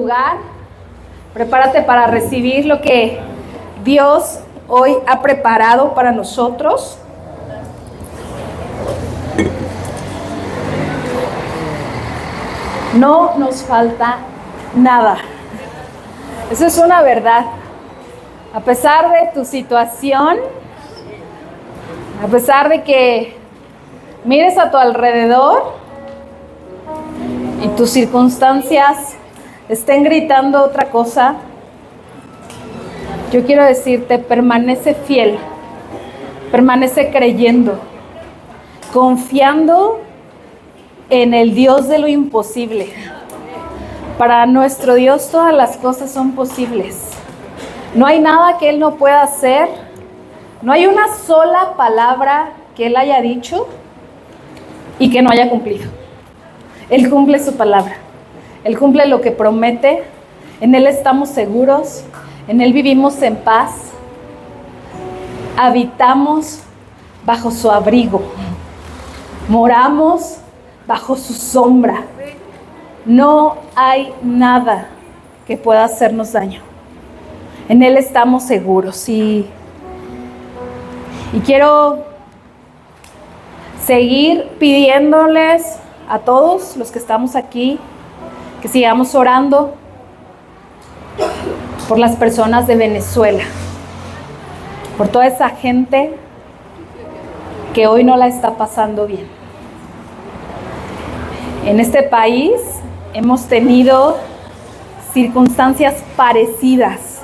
lugar. Prepárate para recibir lo que Dios hoy ha preparado para nosotros. No nos falta nada. Eso es una verdad. A pesar de tu situación, a pesar de que mires a tu alrededor y tus circunstancias estén gritando otra cosa, yo quiero decirte, permanece fiel, permanece creyendo, confiando en el Dios de lo imposible. Para nuestro Dios todas las cosas son posibles. No hay nada que Él no pueda hacer. No hay una sola palabra que Él haya dicho y que no haya cumplido. Él cumple su palabra. Él cumple lo que promete. En Él estamos seguros. En Él vivimos en paz. Habitamos bajo su abrigo. Moramos bajo su sombra. No hay nada que pueda hacernos daño. En Él estamos seguros. Y quiero seguir pidiéndoles a todos los que estamos aquí que sigamos orando por las personas de Venezuela, por toda esa gente que hoy no la está pasando bien. En este país hemos tenido circunstancias parecidas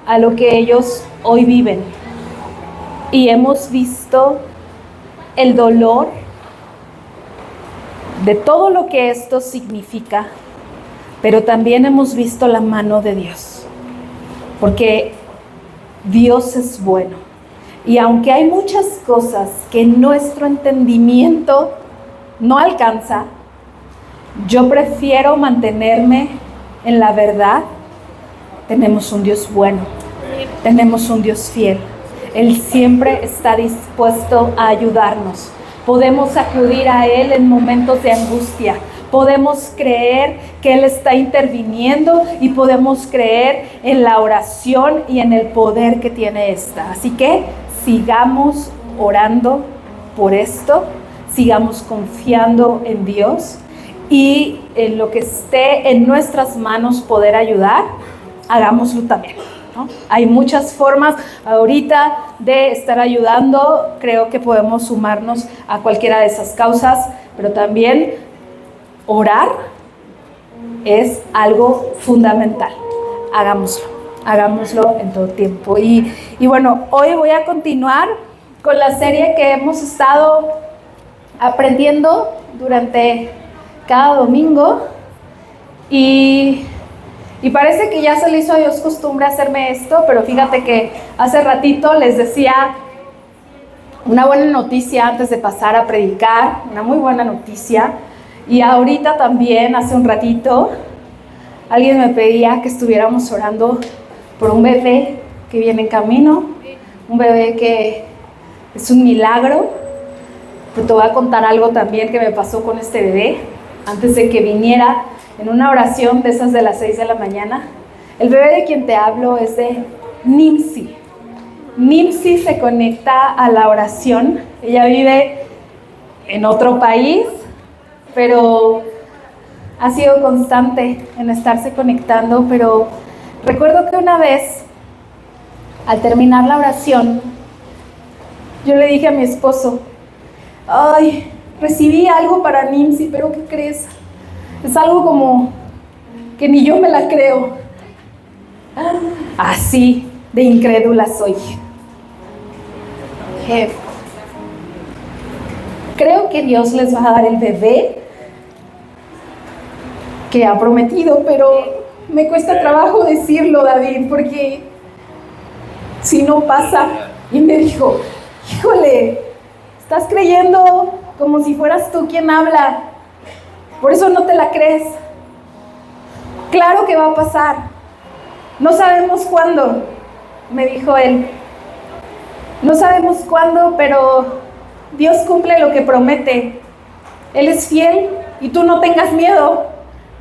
a lo que ellos hoy viven y hemos visto el dolor de todo lo que esto significa, pero también hemos visto la mano de Dios, porque Dios es bueno. Y aunque hay muchas cosas que nuestro entendimiento no alcanza, yo prefiero mantenerme en la verdad. Tenemos un Dios bueno, tenemos un Dios fiel. Él siempre está dispuesto a ayudarnos. Podemos acudir a Él en momentos de angustia. Podemos creer que Él está interviniendo y podemos creer en la oración y en el poder que tiene esta. Así que sigamos orando por esto, sigamos confiando en Dios y en lo que esté en nuestras manos poder ayudar, hagámoslo también, ¿no? Hay muchas formas ahorita de estar ayudando. Creo que podemos sumarnos a cualquiera de esas causas, pero también orar es algo fundamental. Hagámoslo en todo tiempo. Y bueno, hoy voy a continuar con la serie que hemos estado aprendiendo durante cada domingo y parece que ya se le hizo a Dios costumbre hacerme esto, pero fíjate que hace ratito les decía una buena noticia antes de pasar a predicar, una muy buena noticia. Y ahorita también, hace un ratito, alguien me pedía que estuviéramos orando por un bebé que viene en camino, un bebé que es un milagro. Pero te voy a contar algo también que me pasó con este bebé antes de que viniera en una oración de esas de las 6 de la mañana. El bebé de quien te hablo es de Nimsi. Nimsi se conecta a la oración. Ella vive en otro país, pero ha sido constante en estarse conectando. Pero recuerdo que una vez, al terminar la oración, yo le dije a mi esposo: ay, recibí algo para Nimsi, pero ¿qué crees? Es algo como que ni yo me la creo. Así de incrédula soy. Creo que Dios les va a dar el bebé que ha prometido, pero me cuesta trabajo decirlo, David, porque si no pasa. Y me dijo: híjole, estás creyendo como si fueras tú quien habla, por eso no te la crees. Claro que va a pasar, no sabemos cuándo, me dijo él. No sabemos cuándo, pero Dios cumple lo que promete. Él es fiel y tú no tengas miedo.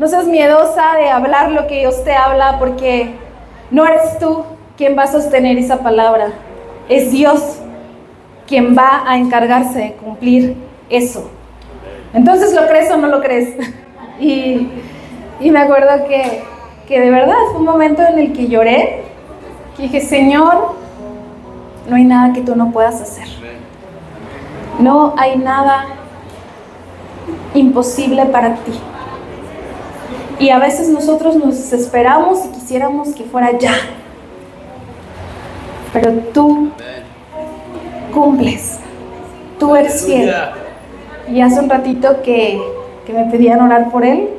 no seas miedosa de hablar lo que Dios te habla, porque no eres tú quien va a sostener esa palabra. Es Dios quien va a encargarse de cumplir eso. Entonces, ¿lo crees o no lo crees? Y me acuerdo que de verdad fue un momento en el que lloré, que dije, Señor, no hay nada que tú no puedas hacer. No hay nada imposible para ti. Y a veces nosotros nos desesperamos y quisiéramos que fuera ya. Pero tú cumples. Tú eres fiel. Y hace un ratito que me pedían orar por él,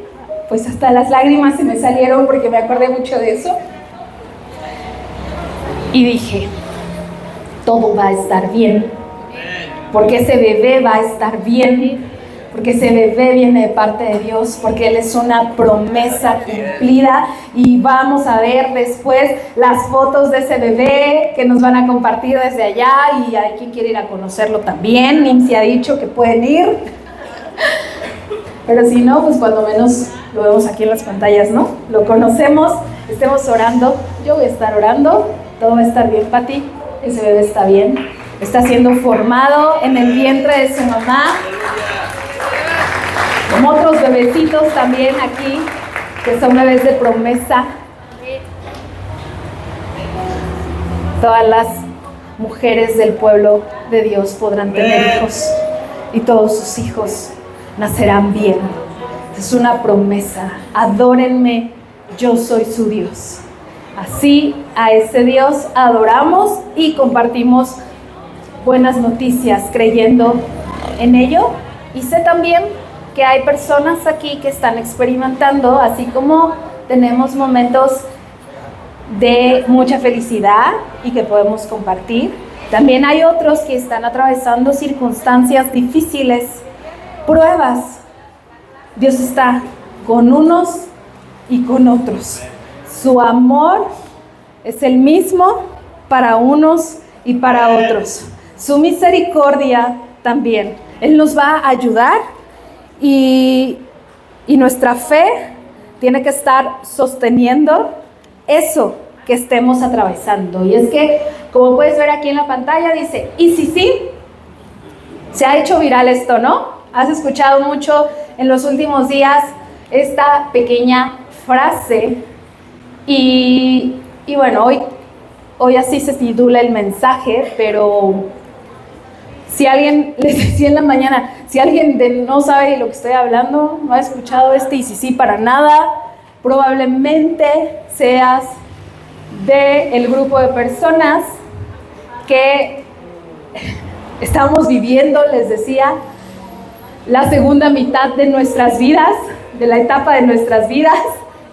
pues hasta las lágrimas se me salieron porque me acordé mucho de eso. Y dije, todo va a estar bien. Porque ese bebé va a estar bien. Porque ese bebé viene de parte de Dios, porque Él es una promesa cumplida. Y vamos a ver después las fotos de ese bebé que nos van a compartir desde allá, y hay quien quiere ir a conocerlo también. Nimsi ha dicho que pueden ir, pero si no, pues cuando menos lo vemos aquí en las pantallas, ¿no? Lo conocemos, estemos orando. Yo voy a estar orando, todo va a estar bien, Pati. Ese bebé está bien, está siendo formado en el vientre de su mamá, como otros bebecitos también aquí, que son bebés de promesa. Todas las mujeres del pueblo de Dios podrán tener hijos, y todos sus hijos nacerán bien. Es una promesa. Adórenme, yo soy su Dios. Así a ese Dios adoramos y compartimos buenas noticias creyendo en ello. Y sé también que hay personas aquí que están experimentando, así como tenemos momentos de mucha felicidad y que podemos compartir, también hay otros que están atravesando circunstancias difíciles, pruebas. Dios está con unos y con otros. Su amor es el mismo para unos y para otros. Su misericordia también. Él nos va a ayudar. Y nuestra fe tiene que estar sosteniendo eso que estemos atravesando. Y es que, como puedes ver aquí en la pantalla, dice, ¿y si sí? Se ha hecho viral esto, ¿no? Has escuchado mucho en los últimos días esta pequeña frase. Y bueno, hoy así se titula el mensaje, pero si alguien, les decía en la mañana, si alguien no sabe de lo que estoy hablando, no ha escuchado y si sí para nada, probablemente seas del grupo de personas que estamos viviendo, les decía, la segunda mitad de nuestras vidas, de la etapa de nuestras vidas.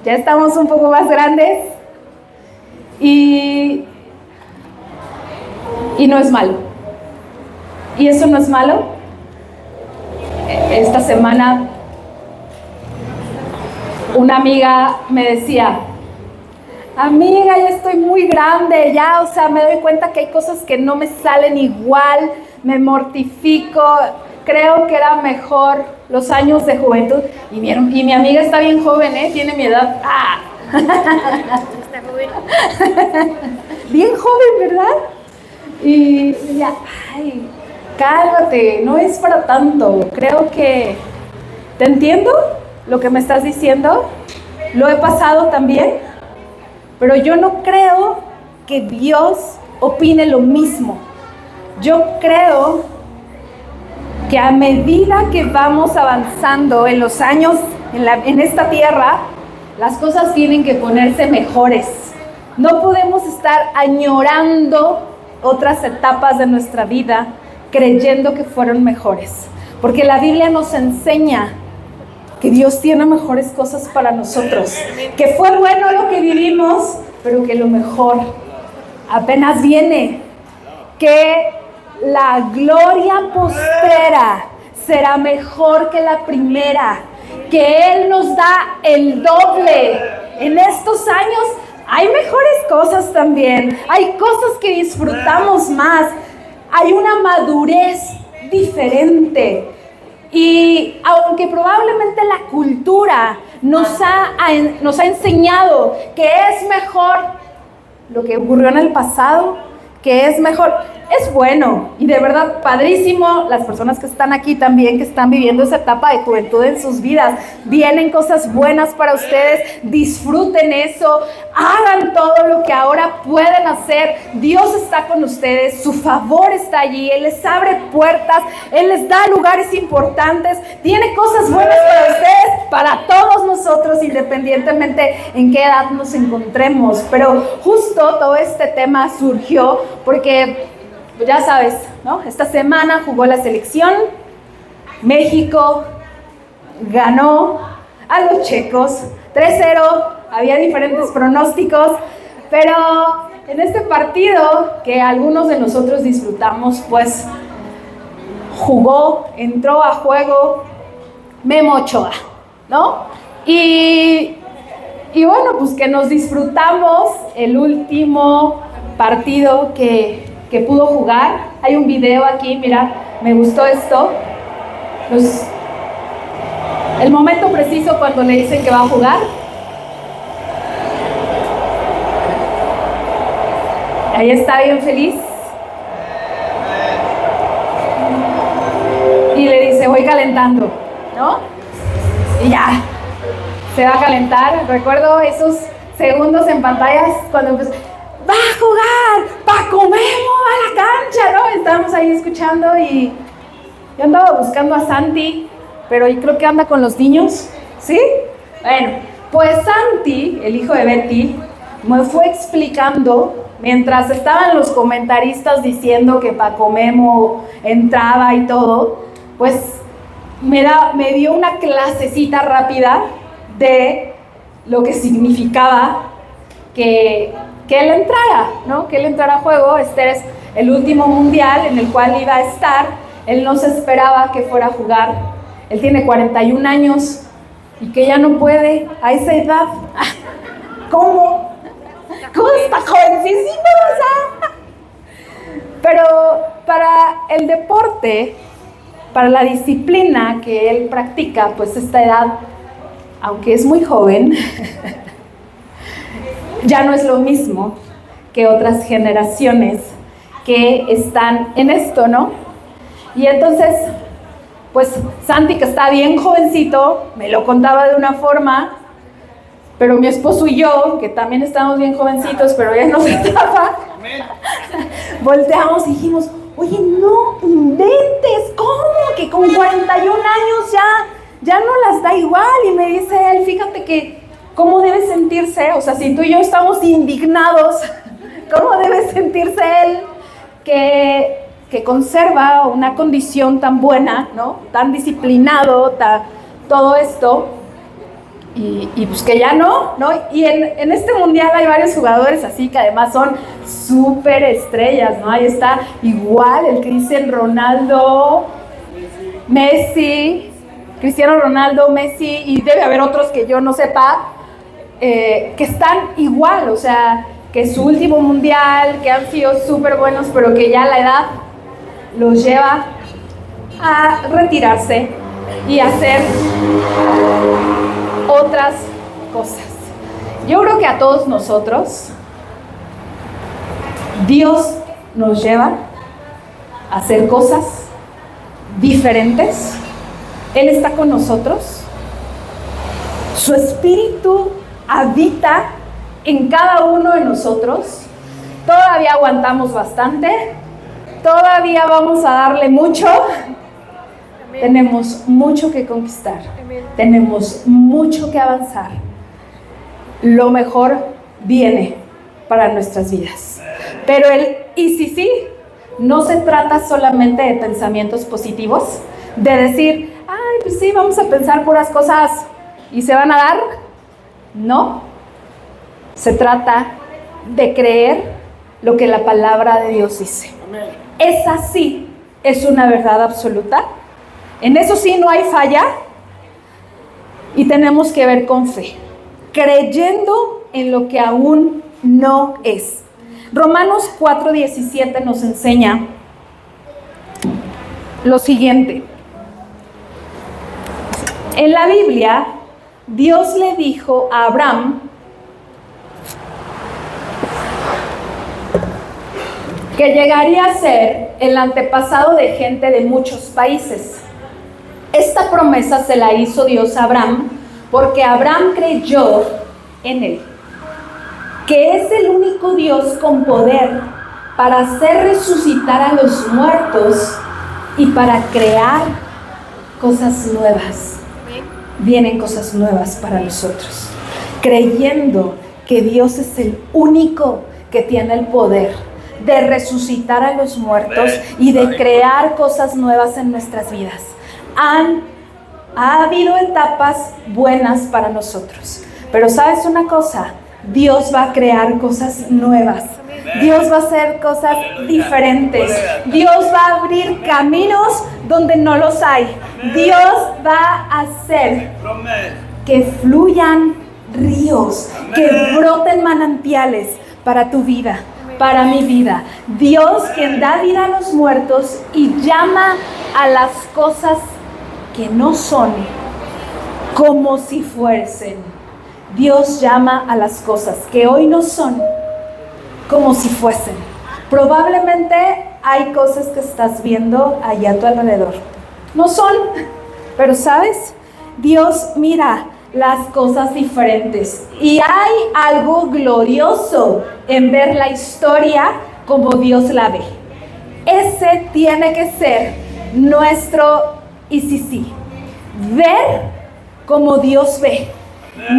Ya estamos un poco más grandes y no es malo. Y eso no es malo. Esta semana una amiga me decía, amiga, ya estoy muy grande, ya, o sea, me doy cuenta que hay cosas que no me salen igual, me mortifico, creo que era mejor los años de juventud. Y mi amiga está bien joven, tiene mi edad. ¡Ah! Está joven. Bien joven, ¿verdad? Y ya, ay, cálmate, no es para tanto. Creo que te entiendo lo que me estás diciendo, lo he pasado también, pero yo no creo que Dios opine lo mismo. Yo creo que a medida que vamos avanzando en los años en esta tierra, las cosas tienen que ponerse mejores. No podemos estar añorando otras etapas de nuestra vida creyendo que fueron mejores, porque la Biblia nos enseña que Dios tiene mejores cosas para nosotros, que fue bueno lo que vivimos, pero que lo mejor apenas viene, que la gloria postrera será mejor que la primera, que Él nos da el doble. En estos años hay mejores cosas también, hay cosas que disfrutamos más, hay una madurez diferente. Y aunque probablemente la cultura nos ha enseñado que es mejor lo que ocurrió en el pasado, que es mejor. Es bueno y de verdad padrísimo las personas que están aquí también, que están viviendo esa etapa de juventud en sus vidas. Vienen cosas buenas para ustedes, disfruten eso, hagan todo lo que ahora pueden hacer. Dios está con ustedes, su favor está allí, Él les abre puertas, Él les da lugares importantes, tiene cosas buenas para ustedes, para todos nosotros, independientemente en qué edad nos encontremos. Pero justo todo este tema surgió porque, pues ya sabes, ¿no? Esta semana jugó la selección, México ganó a los checos 3-0, había diferentes pronósticos, pero en este partido que algunos de nosotros disfrutamos, pues entró a juego Memo Ochoa, ¿no? Y bueno, pues que nos disfrutamos el último partido que pudo jugar. Hay un video aquí, mira, me gustó esto. El momento preciso cuando le dicen que va a jugar. Ahí está bien feliz. Y le dice, voy calentando, ¿no? Y ya, se va a calentar. Recuerdo esos segundos en pantallas cuando empezó, ¡va a jugar! ¡Paco Memo a la cancha! ¿No? Estábamos ahí escuchando y yo andaba buscando a Santi, pero yo creo que anda con los niños, ¿sí? Bueno, pues Santi, el hijo de Betty, me fue explicando, mientras estaban los comentaristas diciendo que Paco Memo entraba y todo, pues me dio una clasecita rápida de lo que significaba que él entrara, ¿no? Que él entrara a juego. Este es el último mundial en el cual iba a estar. Él no se esperaba que fuera a jugar. Él tiene 41 años y que ya no puede a esa edad. ¿Cómo? ¿Cómo está jovencísimo? O sea, pero para el deporte, para la disciplina que él practica, pues esta edad, aunque es muy joven, ya no es lo mismo que otras generaciones que están en esto, ¿no? Y entonces, pues Santi, que está bien jovencito, me lo contaba de una forma, pero mi esposo y yo, que también estamos bien jovencitos, pero ya nos estaba, volteamos y dijimos, oye, no inventes, ¿cómo? Que con 41 años ya no las da igual. Y me dice él, fíjate que ¿cómo debe sentirse? O sea, si tú y yo estamos indignados, ¿cómo debe sentirse él que conserva una condición tan buena, ¿no? Tan disciplinado, todo esto, y pues que ya no. Y en este mundial hay varios jugadores así que además son súper estrellas, ¿no? Ahí está igual el Cristiano Ronaldo, Messi, y debe haber otros que yo no sepa, que están igual, o sea, que su último mundial, que han sido súper buenos, pero que ya la edad los lleva a retirarse y hacer otras cosas. Yo creo que a todos nosotros, Dios nos lleva a hacer cosas diferentes. Él está con nosotros. Su espíritu habita en cada uno de nosotros. Todavía aguantamos bastante. Todavía vamos a darle mucho. Amén. Tenemos mucho que conquistar. Amén. Tenemos mucho que avanzar. Lo mejor viene para nuestras vidas. Pero sí, no se trata solamente de pensamientos positivos, de decir, ay, pues sí, vamos a pensar puras cosas y se van a dar. No, se trata de creer lo que la palabra de Dios dice. Amén. Esa sí es una verdad absoluta. En eso sí no hay falla. Y tenemos que ver con fe, creyendo en lo que aún no es. Romanos 4:17 nos enseña lo siguiente. En la Biblia Dios le dijo a Abraham que llegaría a ser el antepasado de gente de muchos países. Esta promesa se la hizo Dios a Abraham porque Abraham creyó en él, que es el único Dios con poder para hacer resucitar a los muertos y para crear cosas nuevas. Vienen cosas nuevas para nosotros, creyendo que Dios es el único que tiene el poder de resucitar a los muertos y de crear cosas nuevas en nuestras vidas. Ha habido etapas buenas para nosotros, pero ¿sabes una cosa? Dios va a crear cosas nuevas. Dios va a hacer cosas diferentes. Dios va a abrir caminos donde no los hay. Dios va a hacer que fluyan ríos, que broten manantiales para tu vida, para mi vida. Dios, quien da vida a los muertos y llama a las cosas que no son como si fuesen. Dios llama a las cosas que hoy no son como si fuesen. Probablemente hay cosas que estás viendo allá a tu alrededor. No son, pero ¿sabes? Dios mira las cosas diferentes. Y hay algo glorioso en ver la historia como Dios la ve. Ese tiene que ser nuestro sí. Ver como Dios ve.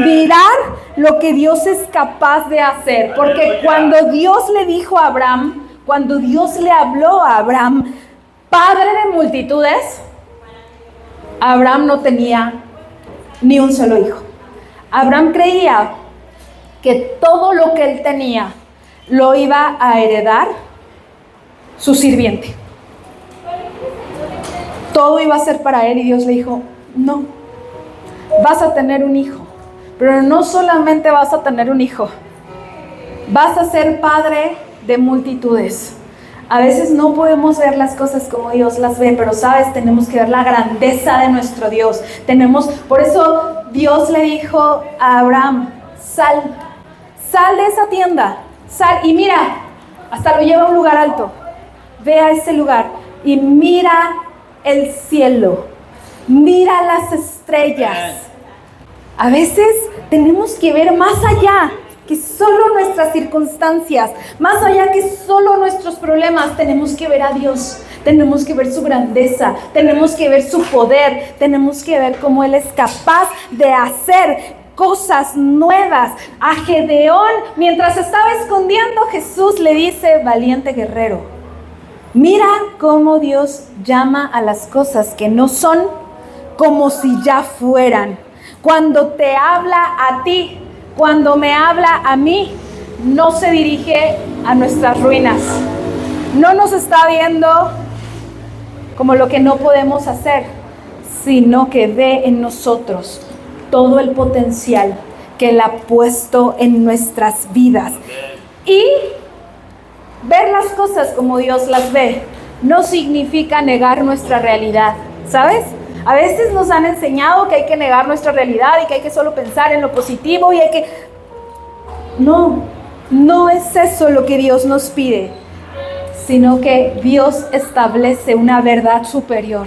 Mirar lo que Dios es capaz de hacer. Porque cuando Dios le dijo a Abraham, cuando Dios le habló a Abraham, padre de multitudes, Abraham no tenía ni un solo hijo. Abraham creía que todo lo que él tenía lo iba a heredar su sirviente. Todo iba a ser para él y Dios le dijo, no, vas a tener un hijo. Pero no solamente vas a tener un hijo, vas a ser padre de multitudes. A veces no podemos ver las cosas como Dios las ve, pero sabes, tenemos que ver la grandeza de nuestro Dios. Por eso Dios le dijo a Abraham, sal de esa tienda, sal y mira, hasta lo lleva a un lugar alto. Ve a ese lugar y mira el cielo, mira las estrellas. A veces tenemos que ver más allá que solo nuestras circunstancias, más allá que solo nuestros problemas. Tenemos que ver a Dios, tenemos que ver su grandeza, tenemos que ver su poder, tenemos que ver cómo Él es capaz de hacer cosas nuevas. A Gedeón, mientras estaba escondiendo, Jesús le dice, valiente guerrero. Mira cómo Dios llama a las cosas que no son como si ya fueran. Cuando te habla a ti, cuando me habla a mí, no se dirige a nuestras ruinas. No nos está viendo como lo que no podemos hacer, sino que ve en nosotros todo el potencial que Él ha puesto en nuestras vidas. Y ver las cosas como Dios las ve no significa negar nuestra realidad, ¿sabes? A veces nos han enseñado que hay que negar nuestra realidad y que hay que solo pensar en lo positivo y hay que... No es eso lo que Dios nos pide, sino que Dios establece una verdad superior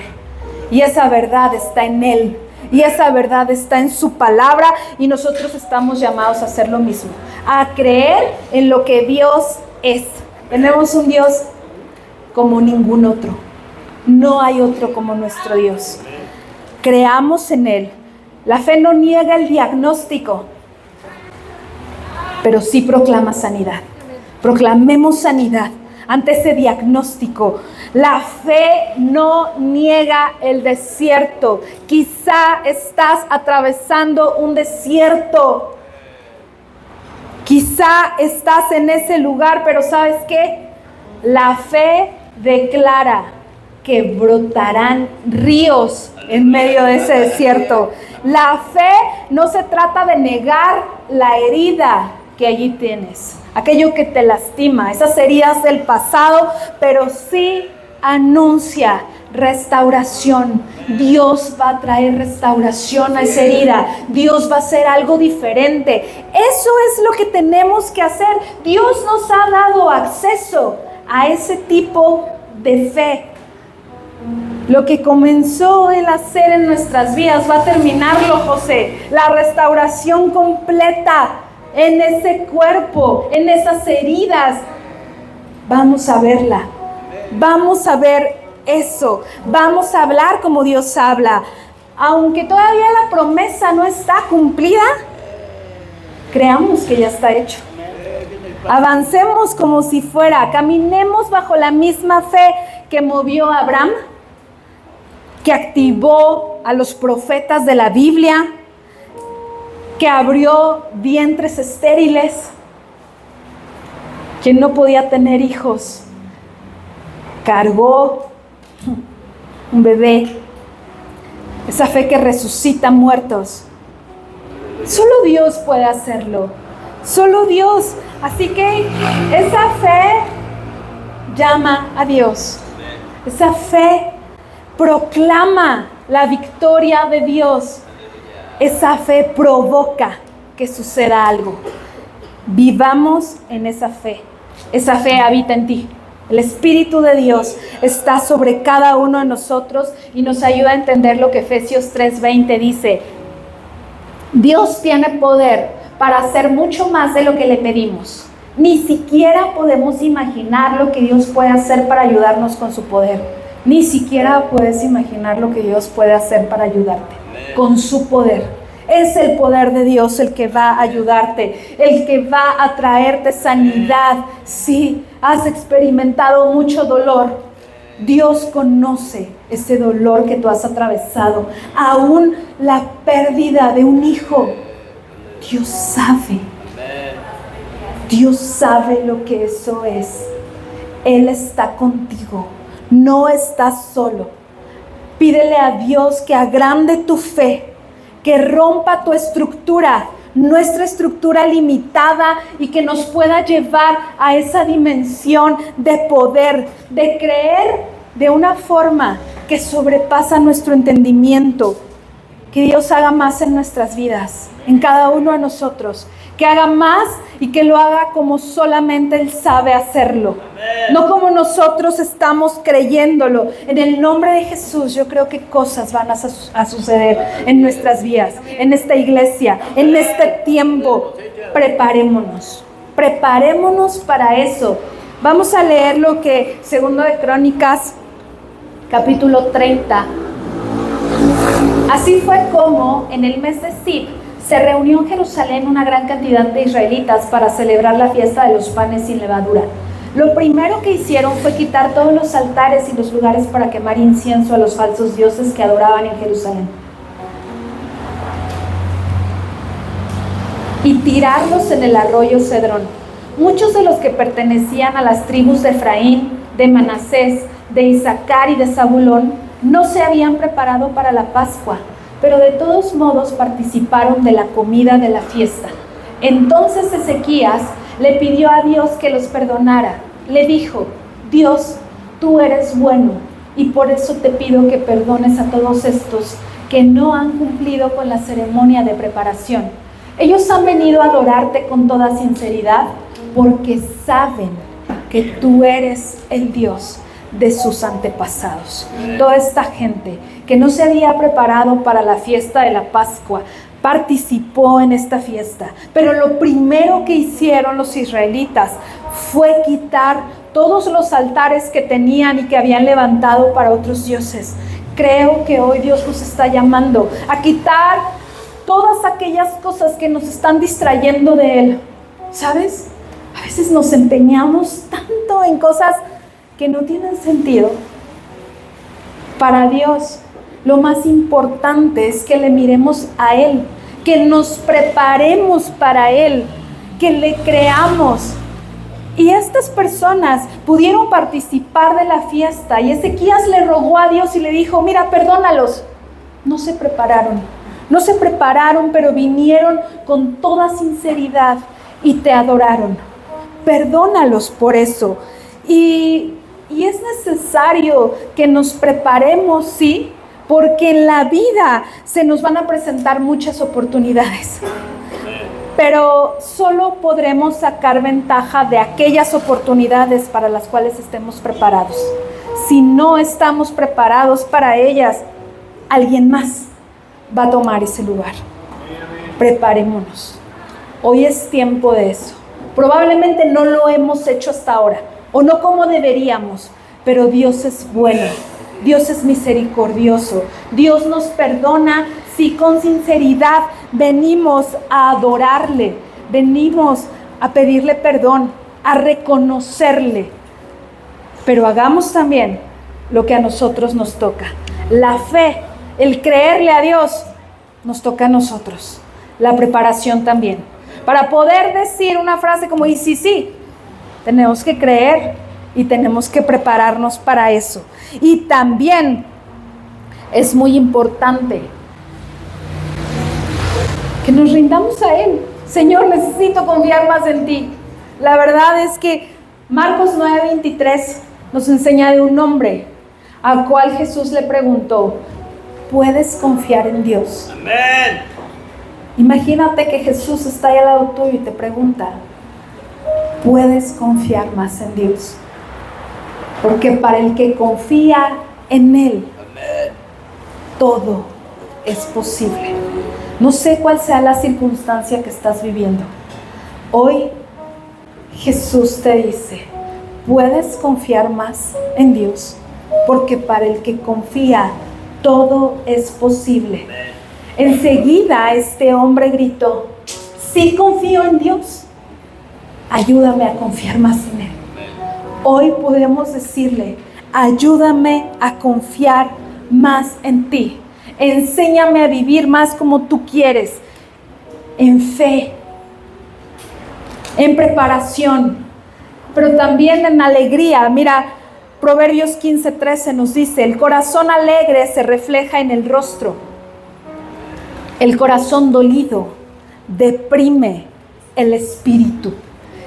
y esa verdad está en Él y esa verdad está en su palabra y nosotros estamos llamados a hacer lo mismo, a creer en lo que Dios es. Tenemos un Dios como ningún otro. No hay otro como nuestro Dios. Creamos en Él. La fe no niega el diagnóstico, pero sí proclama sanidad. Proclamemos sanidad ante ese diagnóstico. La fe no niega el desierto. Quizá estás atravesando un desierto. Quizá estás en ese lugar, pero ¿sabes qué? La fe declara que brotarán ríos en medio de ese desierto. La fe no se trata de negar la herida que allí tienes, aquello que te lastima, esas heridas del pasado, pero sí anuncia, restauración. Dios va a traer restauración a esa herida. Dios va a hacer algo diferente. Eso es lo que tenemos que hacer. Dios nos ha dado acceso a ese tipo de fe. Lo que comenzó Él a hacer en nuestras vidas va a terminarlo, José. La restauración completa en ese cuerpo, en esas heridas. Vamos a verla. Vamos a ver eso. Vamos a hablar como Dios habla. Aunque todavía la promesa no está cumplida, creamos que ya está hecho. Avancemos como si fuera. Caminemos bajo la misma fe que movió a Abraham, que activó a los profetas de la Biblia, que abrió vientres estériles, quien no podía tener hijos, cargó un bebé, esa fe que resucita muertos. Solo Dios puede hacerlo, solo Dios. Así que esa fe llama a Dios, esa fe proclama la victoria de Dios. Esa fe provoca que suceda algo. Vivamos en esa fe. Esa fe habita en ti. El Espíritu de Dios está sobre cada uno de nosotros y nos ayuda a entender lo que Efesios 3:20 dice. Dios tiene poder para hacer mucho más de lo que le pedimos. Ni siquiera podemos imaginar lo que Dios puede hacer para ayudarnos con su poder. Ni siquiera puedes imaginar lo que Dios puede hacer para ayudarte con su poder. Es el poder de Dios el que va a ayudarte, el que va a traerte sanidad. Si has experimentado mucho dolor, Dios conoce ese dolor que tú has atravesado. Aún la pérdida de un hijo, Dios sabe. Dios sabe lo que eso es. Él está contigo. No estás solo. Pídele a Dios que agrande tu fe, que rompa tu estructura, nuestra estructura limitada, y que nos pueda llevar a esa dimensión de poder, de creer de una forma que sobrepasa nuestro entendimiento. Que Dios haga más en nuestras vidas, en cada uno de nosotros. Que haga más y que lo haga como solamente Él sabe hacerlo. No como nosotros estamos creyéndolo. En el nombre de Jesús, yo creo que cosas van a suceder en nuestras vidas, en esta iglesia, en este tiempo. Preparémonos para eso. Vamos a leer lo que Segundo de Crónicas, capítulo 30. Así fue como en el mes de Sib se reunió en Jerusalén una gran cantidad de israelitas para celebrar la fiesta de los panes sin levadura. Lo primero que hicieron fue quitar todos los altares y los lugares para quemar incienso a los falsos dioses que adoraban en Jerusalén, y tirarlos en el arroyo Cedrón. Muchos de los que pertenecían a las tribus de Efraín, de Manasés, de Isaacar y de Zabulón no se habían preparado para la Pascua, pero de todos modos participaron de la comida de la fiesta. Entonces Ezequías le pidió a Dios que los perdonara. Le dijo: Dios, tú eres bueno, y por eso te pido que perdones a todos estos que no han cumplido con la ceremonia de preparación. Ellos han venido a adorarte con toda sinceridad porque saben que tú eres el Dios de sus antepasados. Toda esta gente que no se había preparado para la fiesta de la Pascua participó en esta fiesta, pero lo primero que hicieron los israelitas fue quitar todos los altares que tenían y que habían levantado para otros dioses. Creo que hoy Dios nos está llamando a quitar todas aquellas cosas que nos están distrayendo de Él. ¿Sabes? A veces nos empeñamos tanto en cosas que no tienen sentido. Para Dios, lo más importante es que le miremos a Él, que nos preparemos para Él, que le creamos. Y estas personas pudieron participar de la fiesta, y Ezequías le rogó a Dios y le dijo: mira, perdónalos. No se prepararon, pero vinieron con toda sinceridad y te adoraron. Perdónalos por eso. Y Y es necesario que nos preparemos, sí, porque en la vida se nos van a presentar muchas oportunidades. Pero solo podremos sacar ventaja de aquellas oportunidades para las cuales estemos preparados. Si no estamos preparados para ellas, alguien más va a tomar ese lugar. Preparémonos. Hoy es tiempo de eso. Probablemente no lo hemos hecho hasta ahora, o no como deberíamos, pero Dios es bueno, Dios es misericordioso, Dios nos perdona si con sinceridad venimos a adorarle, venimos a pedirle perdón, a reconocerle. Pero hagamos también lo que a nosotros nos toca. La fe, el creerle a Dios, nos toca a nosotros. La preparación también. Para poder decir una frase como, y sí, tenemos que creer y tenemos que prepararnos para eso. Y también es muy importante que nos rindamos a Él. Señor, necesito confiar más en ti. La verdad es que Marcos 9:23 nos enseña de un hombre al cual Jesús le preguntó, ¿puedes confiar en Dios? Amén. Imagínate que Jesús está ahí al lado tuyo y te pregunta, ¿puedes confiar más en Dios? Porque para el que confía en Él, todo es posible. No sé cuál sea la circunstancia que estás viviendo. Hoy Jesús te dice, ¿puedes confiar más en Dios? Porque para el que confía, todo es posible. Enseguida este hombre gritó, sí confío en Dios, ayúdame a confiar más en Él. Hoy podemos decirle, ayúdame a confiar más en ti. Enséñame a vivir más como tú quieres, en fe, en preparación, pero también en alegría. Mira, Proverbios 15:13 nos dice, el corazón alegre se refleja en el rostro. El corazón dolido deprime el espíritu.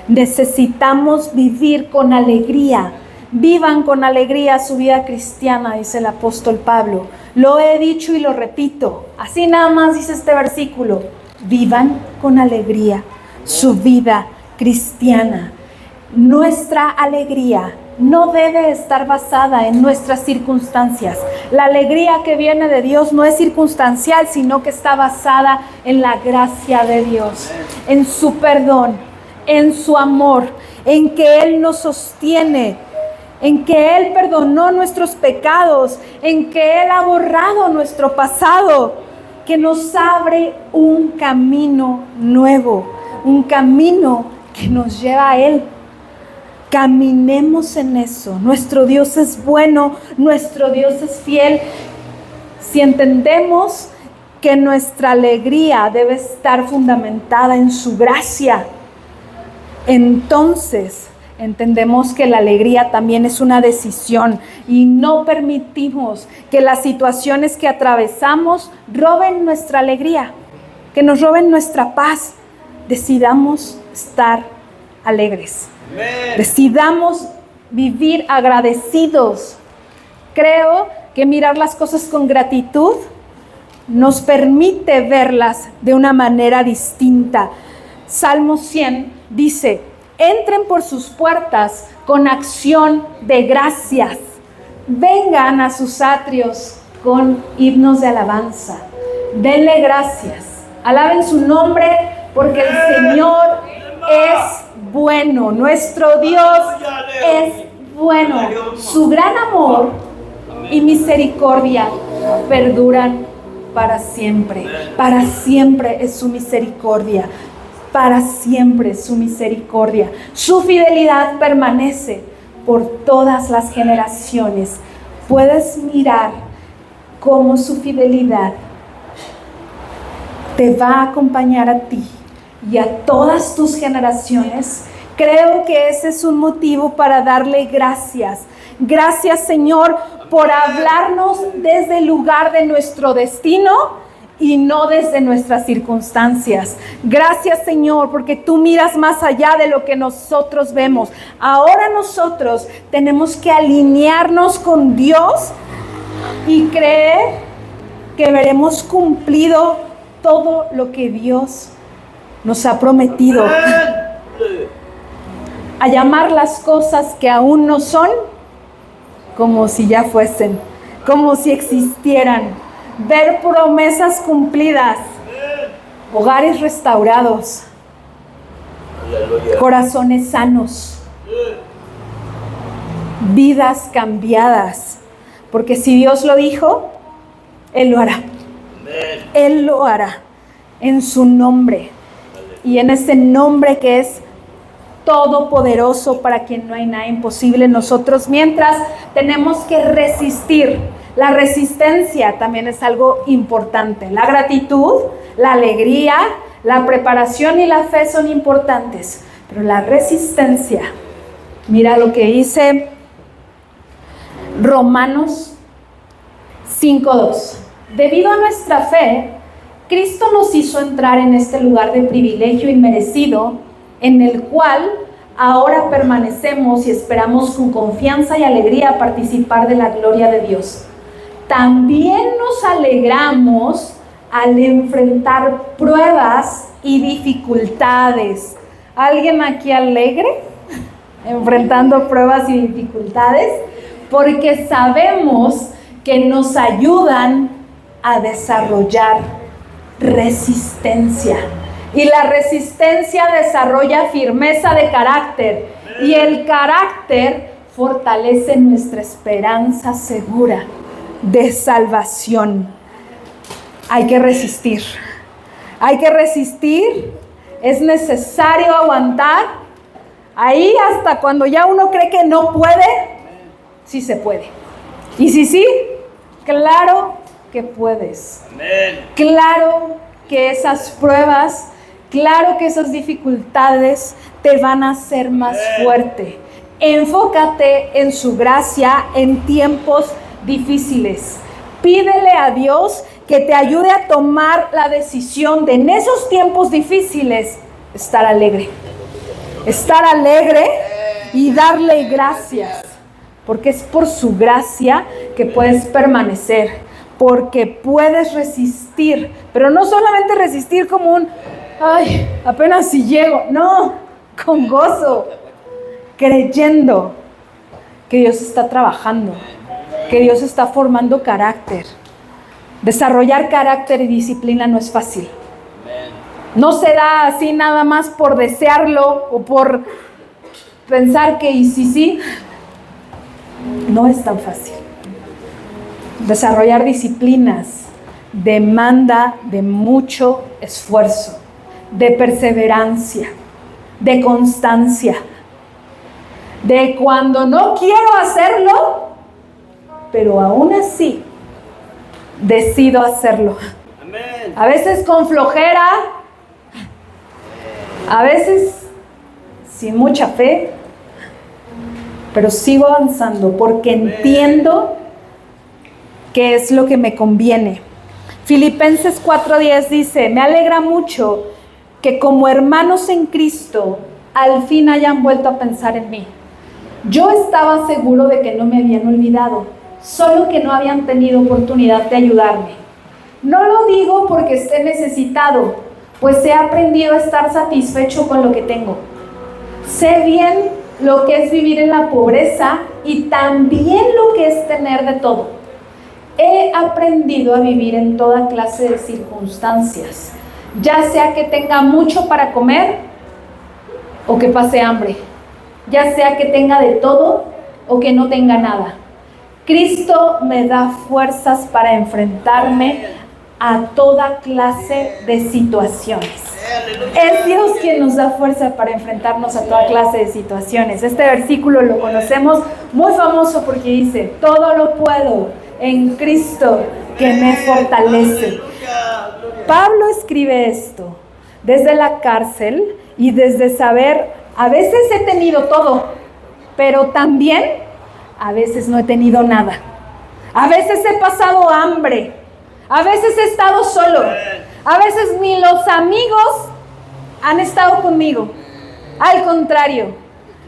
Necesitamos vivir con alegría. Vivan con alegría su vida cristiana, dice el apóstol Pablo. Lo he dicho y lo repito. Así nada más dice este versículo. Vivan con alegría su vida cristiana. Nuestra alegría no debe estar basada en nuestras circunstancias. La alegría que viene de Dios no es circunstancial, sino que está basada en la gracia de Dios, en su perdón, en su amor, en que Él nos sostiene, en que Él perdonó nuestros pecados, en que Él ha borrado nuestro pasado, que nos abre un camino nuevo, un camino que nos lleva a Él. Caminemos en eso. Nuestro Dios es bueno, nuestro Dios es fiel. Si entendemos que nuestra alegría debe estar fundamentada en su gracia, entonces entendemos que la alegría también es una decisión y no permitimos que las situaciones que atravesamos roben nuestra alegría, que nos roben nuestra paz. Decidamos estar alegres. Decidamos vivir agradecidos. Creo que mirar las cosas con gratitud nos permite verlas de una manera distinta. Salmo 100 dice, entren por sus puertas con acción de gracias. Vengan a sus atrios con himnos de alabanza. Denle gracias. Alaben su nombre porque el Señor es bueno, nuestro Dios es bueno. Su gran amor y misericordia perduran para siempre. Para siempre es su misericordia. Para siempre es su misericordia. Su fidelidad permanece por todas las generaciones. Puedes mirar cómo su fidelidad te va a acompañar a ti y a todas tus generaciones. Creo que ese es un motivo para darle gracias. Gracias, Señor, por hablarnos desde el lugar de nuestro destino y no desde nuestras circunstancias. Gracias, Señor, porque tú miras más allá de lo que nosotros vemos. Ahora nosotros tenemos que alinearnos con Dios y creer que veremos cumplido todo lo que Dios nos ha prometido. A llamar las cosas que aún no son como si ya fuesen, como si existieran. Ver promesas cumplidas, hogares restaurados, corazones sanos, vidas cambiadas. Porque si Dios lo dijo, Él lo hará. Él lo hará en su nombre y en ese nombre que es todopoderoso, para quien no hay nada imposible. Nosotros mientras tenemos que resistir. La resistencia también es algo importante. La gratitud, la alegría, la preparación y la fe son importantes. Pero la resistencia, mira lo que dice Romanos 5:2. Debido a nuestra fe, Cristo nos hizo entrar en este lugar de privilegio inmerecido, en el cual ahora permanecemos y esperamos con confianza y alegría participar de la gloria de Dios. También nos alegramos al enfrentar pruebas y dificultades. ¿Alguien aquí alegre? Enfrentando pruebas y dificultades, porque sabemos que nos ayudan a desarrollar resistencia. Y la resistencia desarrolla firmeza de carácter. Y el carácter fortalece nuestra esperanza segura de salvación. Hay que resistir. Hay que resistir. Es necesario aguantar. Ahí hasta cuando ya uno cree que no puede, sí se puede. Y si sí, claro que puedes. Amén. Claro que esas pruebas, claro que esas dificultades te van a hacer más fuerte. Enfócate en su gracia en tiempos difíciles. Pídele a Dios que te ayude a tomar la decisión de en esos tiempos difíciles estar alegre. Estar alegre y darle gracias. Porque es por su gracia que puedes permanecer. Porque puedes resistir. Pero no solamente resistir como un, ay, apenas si llego. No, con gozo. Creyendo que Dios está trabajando. Que Dios está formando carácter. Desarrollar carácter y disciplina no es fácil. No se da así nada más por desearlo o por pensar que y sí. No es tan fácil. Desarrollar disciplinas demanda de mucho esfuerzo, de perseverancia, de constancia, de cuando no quiero hacerlo, pero aún así decido hacerlo. Amén. A veces con flojera, a veces sin mucha fe, pero sigo avanzando porque entiendo que es lo que me conviene. Filipenses 4:10 dice: me alegra mucho que como hermanos en Cristo al fin hayan vuelto a pensar en mí. Yo estaba seguro de que no me habían olvidado, solo que no habían tenido oportunidad de ayudarme. No lo digo porque esté necesitado, pues he aprendido a estar satisfecho con lo que tengo. Sé bien lo que es vivir en la pobreza y también lo que es tener de todo. He aprendido a vivir en toda clase de circunstancias, ya sea que tenga mucho para comer o que pase hambre, ya sea que tenga de todo o que no tenga nada. Cristo me da fuerzas para enfrentarme a toda clase de situaciones. Es Dios quien nos da fuerza para enfrentarnos a toda clase de situaciones. Este versículo lo conocemos, muy famoso, porque dice: todo lo puedo en Cristo que me fortalece. Pablo escribe esto desde la cárcel y desde saber, a veces he tenido todo, pero también a veces no he tenido nada. A veces he pasado hambre, A veces he estado solo. A veces ni los amigos han estado conmigo. Al contrario,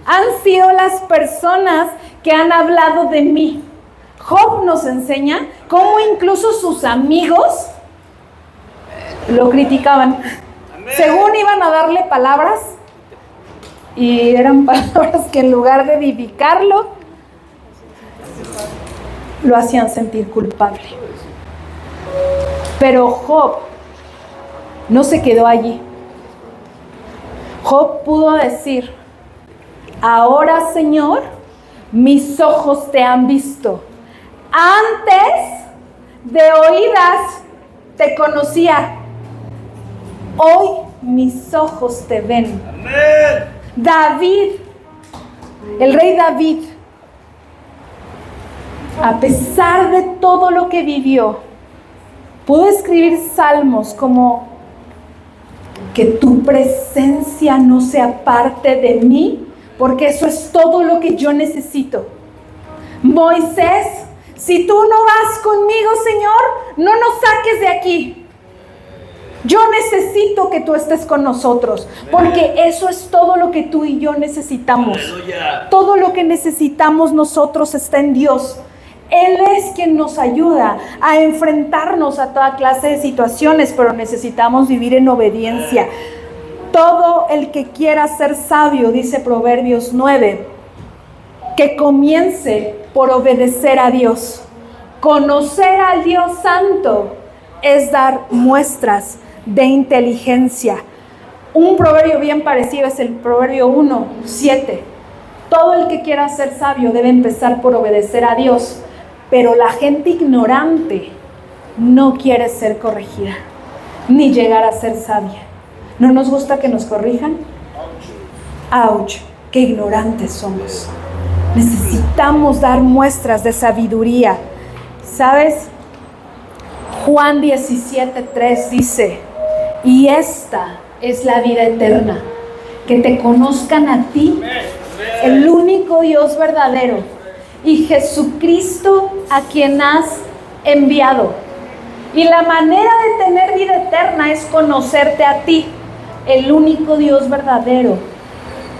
han sido las personas que han hablado de mí. Job nos enseña cómo incluso sus amigos lo criticaban. Según iban a darle palabras, y eran palabras que en lugar de edificarlo, lo hacían sentir culpable. Pero Job no se quedó allí. Job pudo decir: ahora, Señor, mis ojos te han visto. Antes de oídas te conocía. Hoy mis ojos te ven. Amén. David, el rey David, a pesar de todo lo que vivió, pudo escribir salmos como: que tu presencia no se aparte de mí, porque eso es todo lo que yo necesito. Moisés, si tú no vas conmigo, Señor, no nos saques de aquí. Yo necesito que tú estés con nosotros, porque eso es todo lo que tú y yo necesitamos. Aleluya. Todo lo que necesitamos nosotros está en Dios. Él es quien nos ayuda a enfrentarnos a toda clase de situaciones, pero necesitamos vivir en obediencia. Todo el que quiera ser sabio, dice Proverbios 9, que comience por obedecer a Dios. Conocer al Dios Santo es dar muestras de inteligencia. Un proverbio bien parecido es el Proverbio 1:7. Todo el que quiera ser sabio debe empezar por obedecer a Dios, pero la gente ignorante no quiere ser corregida, ni llegar a ser sabia. ¿No nos gusta que nos corrijan? ¡Auch! ¡Qué ignorantes somos! Necesitamos dar muestras de sabiduría. ¿Sabes? Juan 17:3 dice: y esta es la vida eterna, que te conozcan a ti, el único Dios verdadero, y Jesucristo a quien has enviado. Y la manera de tener vida eterna es conocerte a ti, el único Dios verdadero,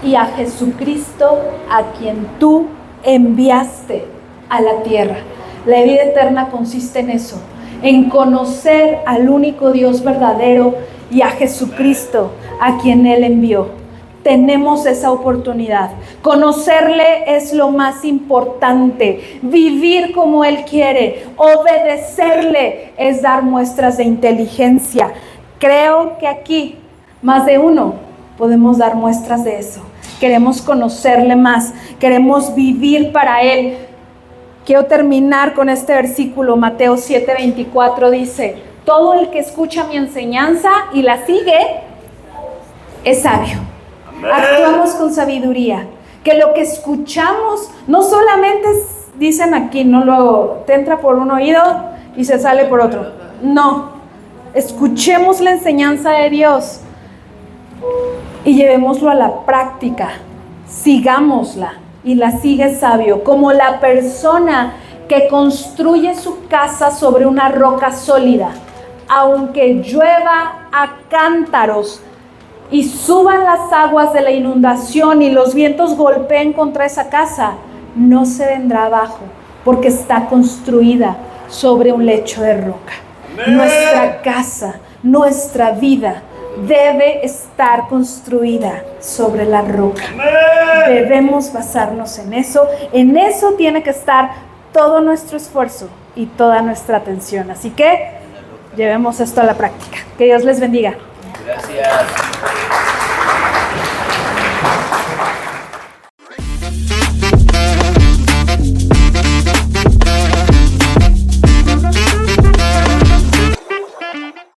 y a Jesucristo a quien tú enviaste a la tierra. La vida eterna consiste en eso, en conocer al único Dios verdadero y a Jesucristo a quien Él envió. Tenemos esa oportunidad. Conocerle es lo más importante. Vivir como Él quiere, obedecerle es dar muestras de inteligencia. Creo que aquí, más de uno, podemos dar muestras de eso. Queremos conocerle más, queremos vivir para Él. Quiero terminar con este versículo. Mateo 7:24 dice: todo el que escucha mi enseñanza y la sigue es sabio. Amén. Actuamos con sabiduría. Que lo que escuchamos no solamente dicen aquí, no lo te entra por un oído y se sale por otro. No, escuchemos la enseñanza de Dios y llevémoslo a la práctica. Sigámosla. Y la sigue sabio, como la persona que construye su casa sobre una roca sólida. Aunque llueva a cántaros y suban las aguas de la inundación y los vientos golpeen contra esa casa, no se vendrá abajo, porque está construida sobre un lecho de roca. ¡Amén! Nuestra casa, nuestra vida debe estar construida sobre la roca. ¡Amén! Debemos basarnos en eso. En eso tiene que estar todo nuestro esfuerzo y toda nuestra atención. Así que llevemos esto a la práctica. Que Dios les bendiga. Gracias.